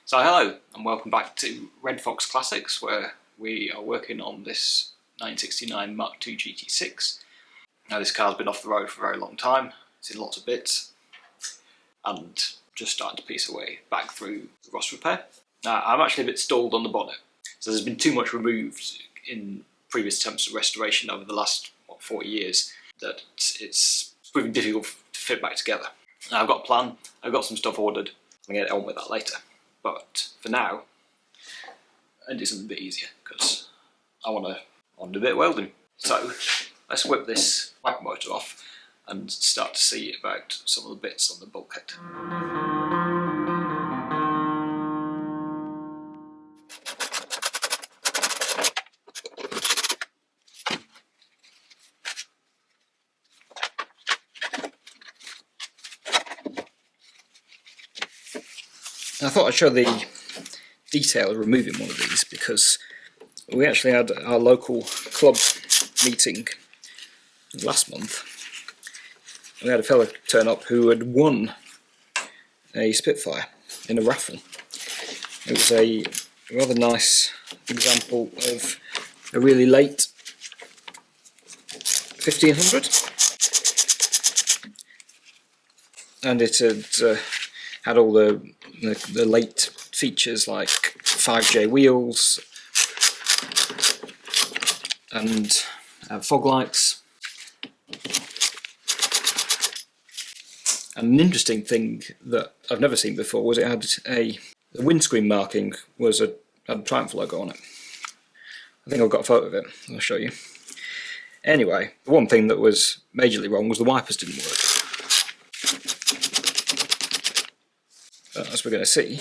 So hello and welcome back to Red Fox Classics, where we are working on this 1969 Mk2 GT6. Now this car's been off the road for a very long time, it's in lots of bits and just starting to piece away back through the rust repair. Now I'm actually a bit stalled on the bonnet, so there's been too much removed in previous attempts at restoration over the last 40 years that it's proving difficult to fit back together. Now I've got a plan, I've got some stuff ordered, I'm going to get on with that later. But for now, I'll do something a bit easier because I want to do a bit of welding. So let's whip this wiper motor off and start to see about some of the bits on the bulkhead. I thought I'd show the detail of removing one of these because we actually had our local club meeting last month. We had a fellow turn up who had won a Spitfire in a raffle. It was a rather nice example of a really late 1500, and it had all the late features like 5J wheels and fog lights. And an interesting thing that I've never seen before was it had the windscreen marking had a Triumph logo on it. I think I've got a photo of it, I'll show you. Anyway, the one thing that was majorly wrong was the wipers didn't work. But as we're going to see,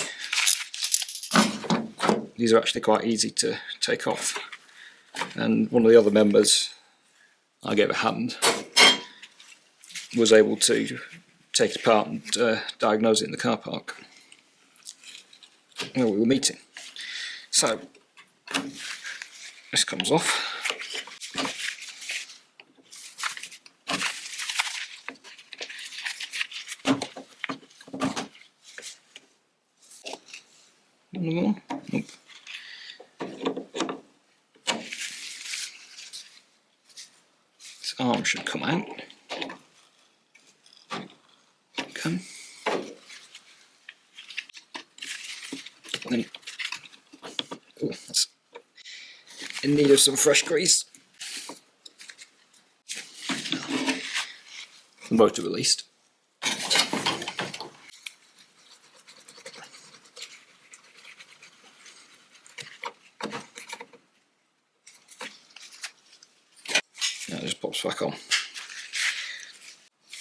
these are actually quite easy to take off. And one of the other members, I gave a hand, was able to take it apart and diagnose it in the car park where we were meeting. So this comes off. Another one? Nope. This arm should come out. Okay. Then, oh, that's in need of some fresh grease. The motor released. Now it just pops back on.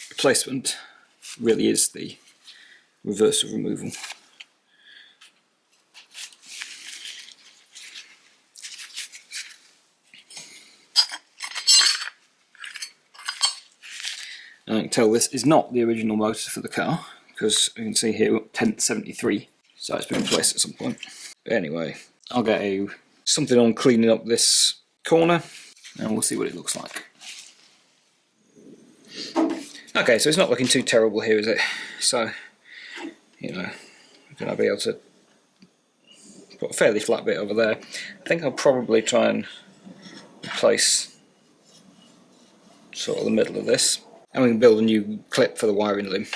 Replacement really is the reverse of removal. And I can tell this is not the original motor for the car because you can see here 1073, so it's been replaced at some point. But anyway, I'll get something on cleaning up this corner and we'll see what it looks like. Okay, so it's not looking too terrible here, is it? So, you know, I'm going to be able to put a fairly flat bit over there. I think I'll probably try and replace sort of the middle of this, and we can build a new clip for the wiring loom.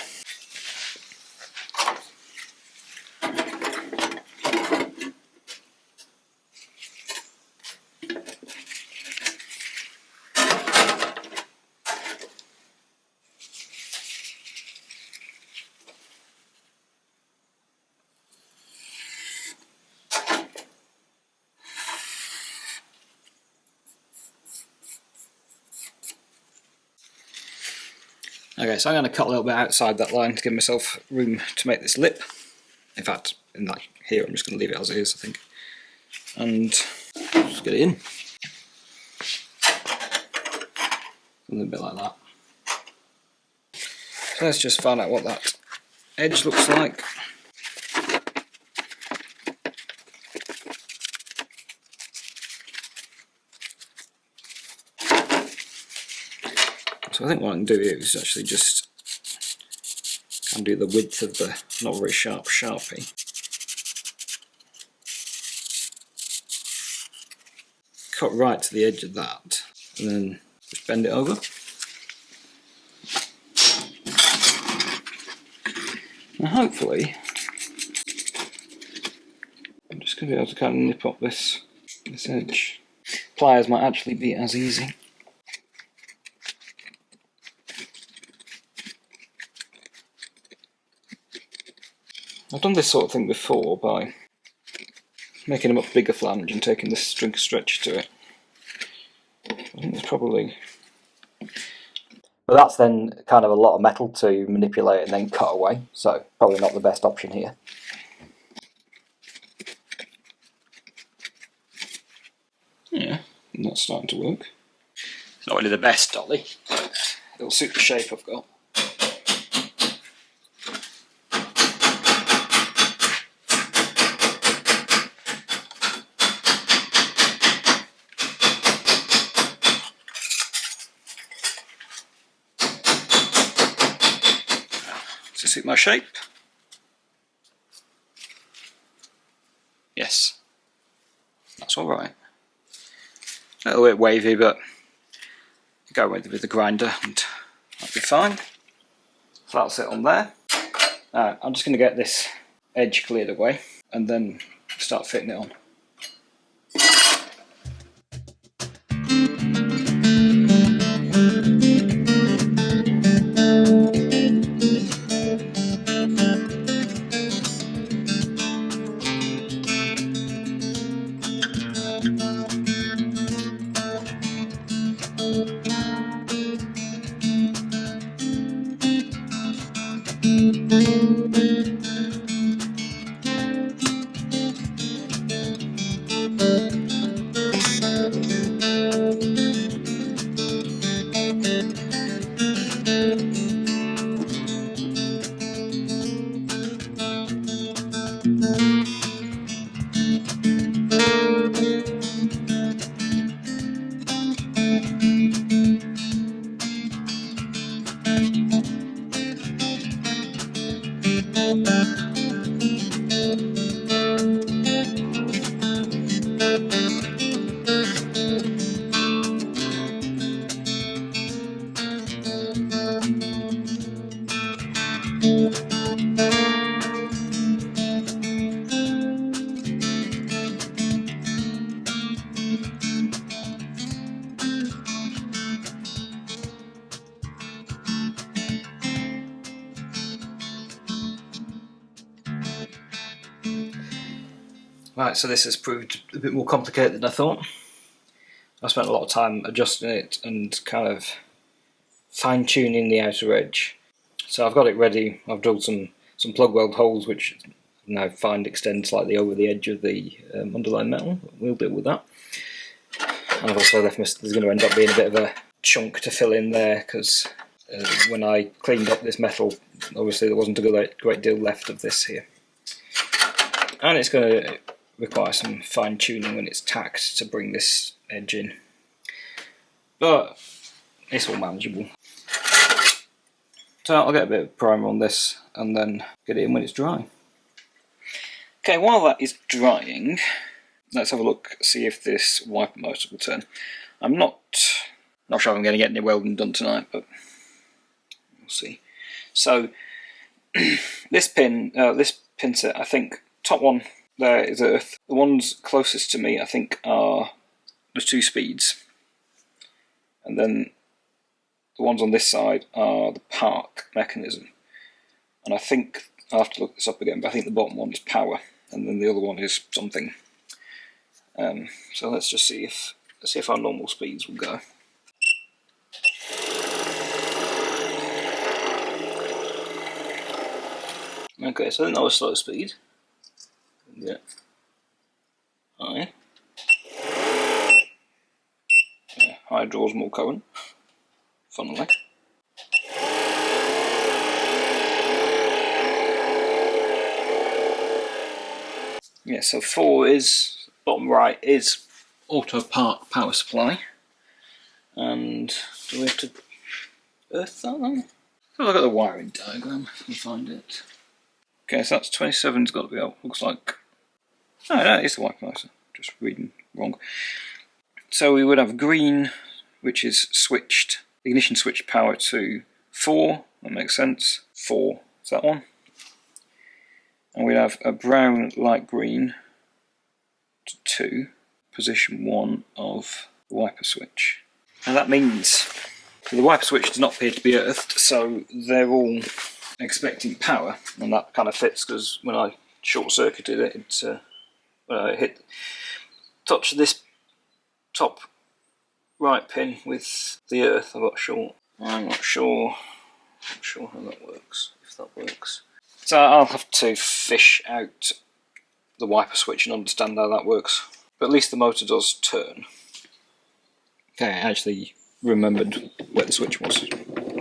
Okay, so I'm going to cut a little bit outside that line to give myself room to make this lip. In fact, in that here I'm just going to leave it as it is, I think. And just get it in. A little bit like that. So let's just find out what that edge looks like. So I think what I can do here is actually just undo the width of the not very sharp Sharpie. cut right to the edge of that, and then just bend it over. Now hopefully, I'm just going to be able to kind of nip up this edge. Pliers might actually be as easy. I've done this sort of thing before by making a much bigger flange and taking this string stretcher to it. I think it's probably... But that's then kind of a lot of metal to manipulate and then cut away, so probably not the best option here. Yeah, that's starting to work. It's not really the best dolly, but it'll suit the shape I've got. Does it suit my shape? Yes, that's alright. A little bit wavy, but go with the grinder and that'll be fine. So that's it on there. I'm just going to get this edge cleared away and then start fitting it on. Right, so this has proved a bit more complicated than I thought. I spent a lot of time adjusting it and kind of fine-tuning the outer edge. So I've got it ready. I've drilled some plug weld holes which now find extend slightly over the edge of the underlying metal. We'll deal with that. And I've also left there's going to end up being a bit of a chunk to fill in there because when I cleaned up this metal, obviously there wasn't a great deal left of this here. And it's going to require some fine tuning when it's tacked to bring this edge in, but it's all manageable. So I'll get a bit of primer on this and then get it in when it's dry. Okay, while that is drying, let's have a look, see if this wiper motor will turn. I'm not sure if I'm going to get any welding done tonight, but we'll see. So this pin set, I think top one there is earth. The ones closest to me, I think, are the 2 speeds, and then the ones on this side are the park mechanism. And I think I'll have to look this up again, but I think the bottom one is power, and then the other one is something. So let's just see if our normal speeds will go. Okay, so I think that was slow speed. Yeah. High. Yeah, high draws more current, funnily. Yeah, so 4 is, bottom right is auto park power supply. And do we have to earth that then? I'll look at the wiring diagram if I can find it. Okay, so that's 27's got to be out. Looks like... Oh, no, it's the wiper motor. Just reading wrong. So we would have green, which is switched, ignition switch power to 4, that makes sense, 4 is that one. And we'd have a brown light green to 2, position 1 of the wiper switch. And that means the wiper switch does not appear to be earthed, so they're all expecting power, and that kind of fits because when I short circuited it, when I touched this top right pin with the earth, I got short. I'm not sure how that works, if that works. So I'll have to fish out the wiper switch and understand how that works. But at least the motor does turn. Okay, I actually remembered where the switch was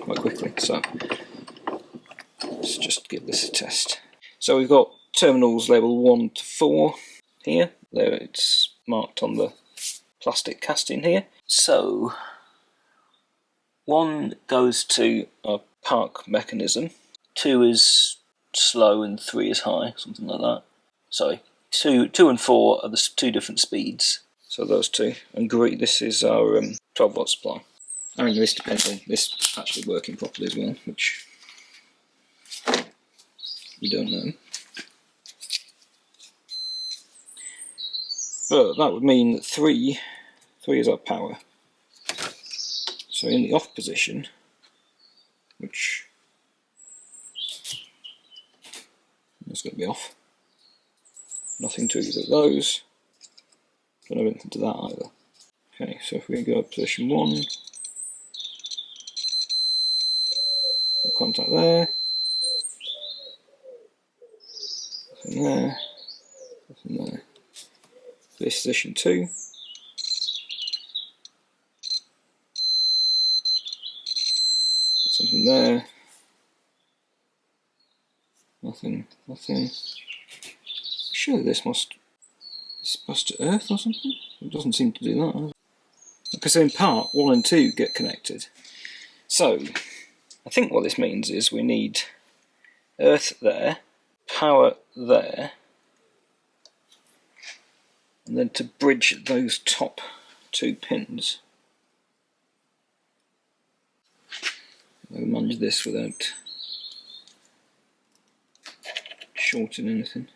quite quickly, so let's just give this a test. So we've got terminals labelled 1 to 4 here. There it's marked on the plastic casting here. So 1 goes to a park mechanism, 2 is slow and 3 is high, something like that. Sorry, 2 and 4 are the 2 different speeds. So those 2, and green, this is our 12 volt supply. I mean, this depends on this actually working properly as well, which we don't know. But that would mean that 3 is our power. So in the off position, which is going to be off, nothing to either of those, don't have anything to that either. Okay, so if we go to position 1, contact there, nothing there, nothing there. This position 2, something there, nothing. Surely this is supposed to earth or something? It doesn't seem to do that either. Because in part 1 and 2 get connected. So I think what this means is we need earth there, power there, and then to bridge those top 2 pins. I'll manage this without shorting anything.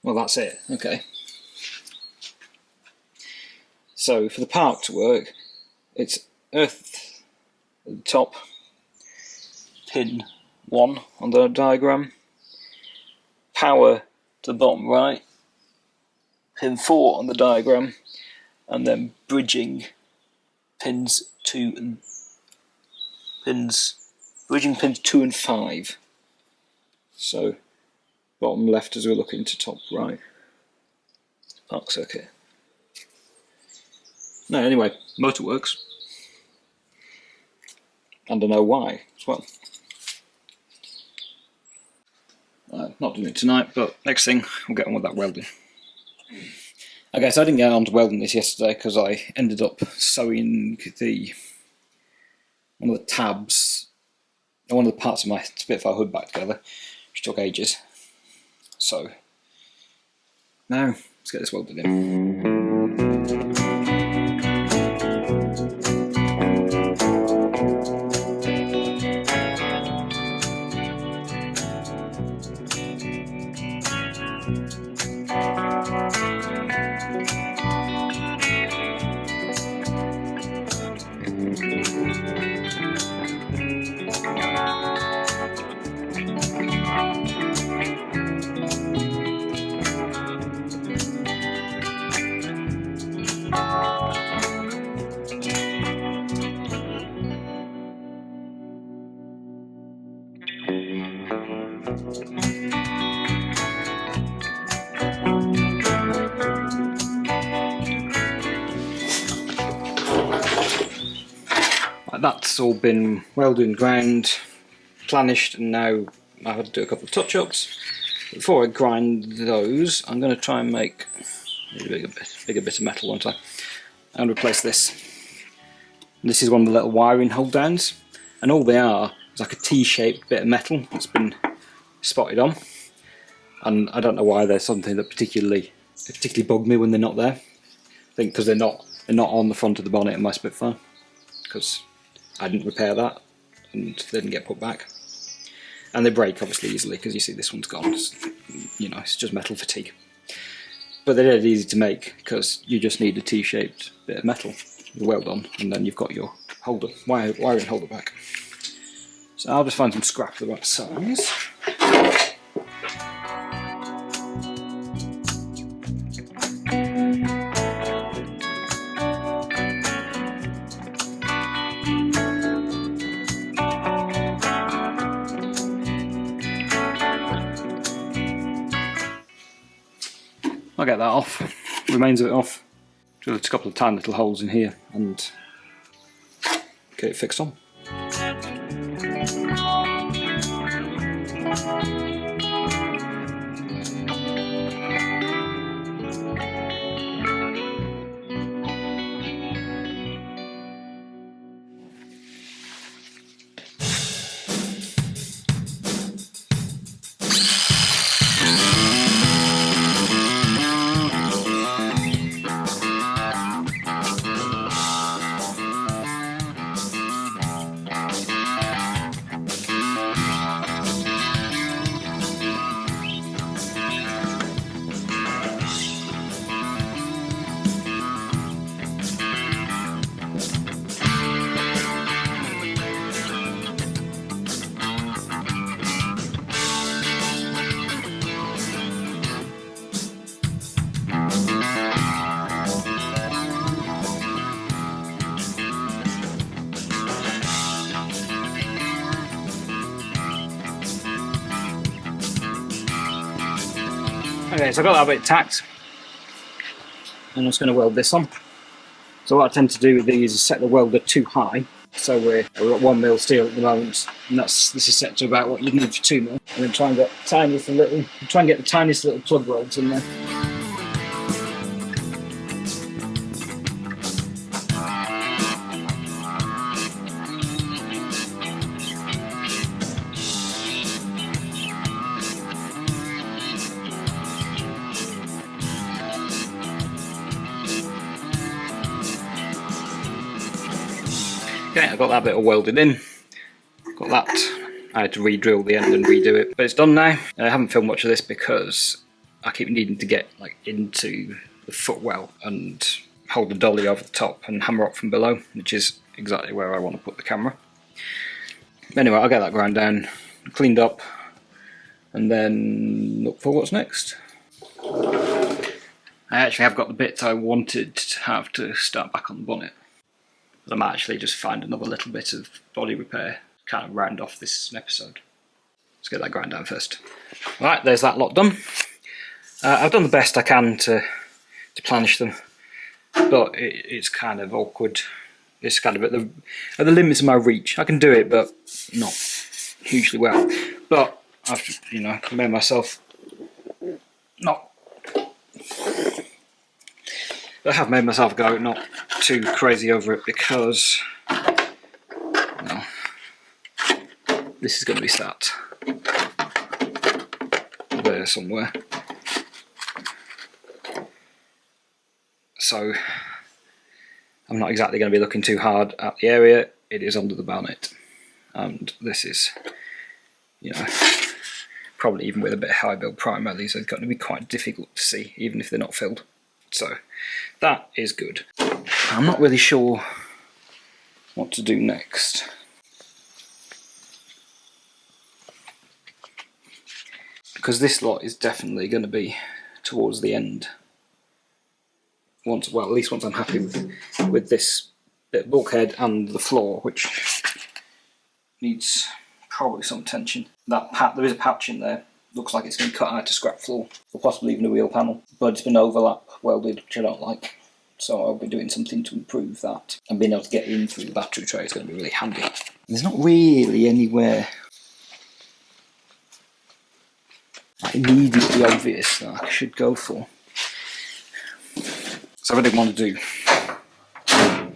Well, that's it, okay. So for the park to work, it's earth at the top, pin 1 on the diagram, power to the bottom right, pin 4 on the diagram, and then bridging pins 2 and 5. So bottom left as we look into top right. Park circuit. No, anyway, motor works. And I know why as well. Not doing it tonight, but next thing we'll get on with that welding. Okay, so I didn't get on to welding this yesterday because I ended up sewing one of the tabs, one of the parts of my Spitfire hood back together, which took ages. So now let's get this welded in. That's all been welded and ground, planished, and now I had to do a couple of touch-ups. Before I grind those, I'm going to try and make a bigger bit of metal, won't I? I'm going to replace this. This is one of the little wiring hold downs, and all they are It's like a T-shaped bit of metal that's been spotted on, and I don't know why they're something that particularly bug me when they're not there. I think because they're not on the front of the bonnet of my Spitfire, because I didn't repair that and they didn't get put back. And they break obviously easily, because you see this one's gone. It's just metal fatigue. But they're dead easy to make, because you just need a T-shaped bit of metal, you weld on, and then you've got your holder, wiring holder back. So I'll just find some scrap of the right size. I'll get that off, remains of it off, drill a couple of tiny little holes in here and get it fixed on. Okay, so I've got that bit tacked, and I'm just going to weld this on. So what I tend to do with these is set the welder too high, so we're at 1mm steel at the moment, and this is set to about what you'd need for 2mm, and then try and get the tiniest little plug welds in there. Okay, I got that bit all welded in. Got that. I had to re-drill the end and redo it, but it's done now. I haven't filmed much of this because I keep needing to get into the footwell and hold the dolly over the top and hammer up from below, which is exactly where I want to put the camera. Anyway, I'll get that ground down, cleaned up, and then look for what's next. I actually have got the bits I wanted to have to start back on the bonnet. I might actually just find another little bit of body repair to kind of round off this episode. Let's get that ground down first. Right, there's that lot done. I've done the best I can to planish them, but it's kind of awkward. It's kind of at the limits of my reach. I can do it, but not hugely well. But I've made myself I have made myself go not too crazy over it, because this is going to be sat there somewhere. So I'm not exactly going to be looking too hard at the area. It is under the bonnet, and this is, probably even with a bit of high build primer, these are going to be quite difficult to see, even if they're not filled. So that is good. I'm not really sure what to do next. Because this lot is definitely going to be towards the end. At least once I'm happy with this bit of bulkhead and the floor, which needs probably some attention. There is a patch in there. Looks like it's been cut out to scrap floor, or possibly even a wheel panel, but it's been overlap welded, which I don't like. So I'll be doing something to improve that, and being able to get in through the battery tray is going to be really handy. There's not really anywhere immediately obvious that I should go for. So I didn't want to do. I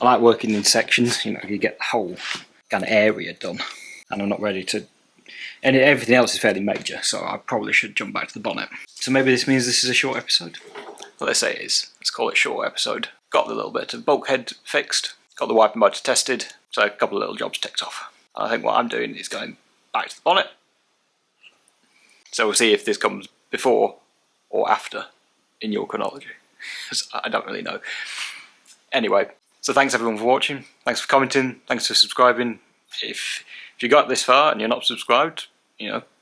like working in sections. You get the whole kind of area done, and I'm not ready to. And everything else is fairly major, so I probably should jump back to the bonnet. So maybe this means this is a short episode. Well, let's say it is. Let's call it a short episode. Got the little bit of bulkhead fixed, got the wiper motor tested, so a couple of little jobs ticked off. And I think what I'm doing is going back to the bonnet. So we'll see if this comes before or after in your chronology. I don't really know. Anyway, so thanks everyone for watching. Thanks for commenting. Thanks for subscribing. If you got this far and you're not subscribed,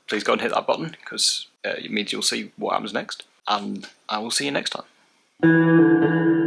please go and hit that button, because it means you'll see what happens next. And I will see you next time.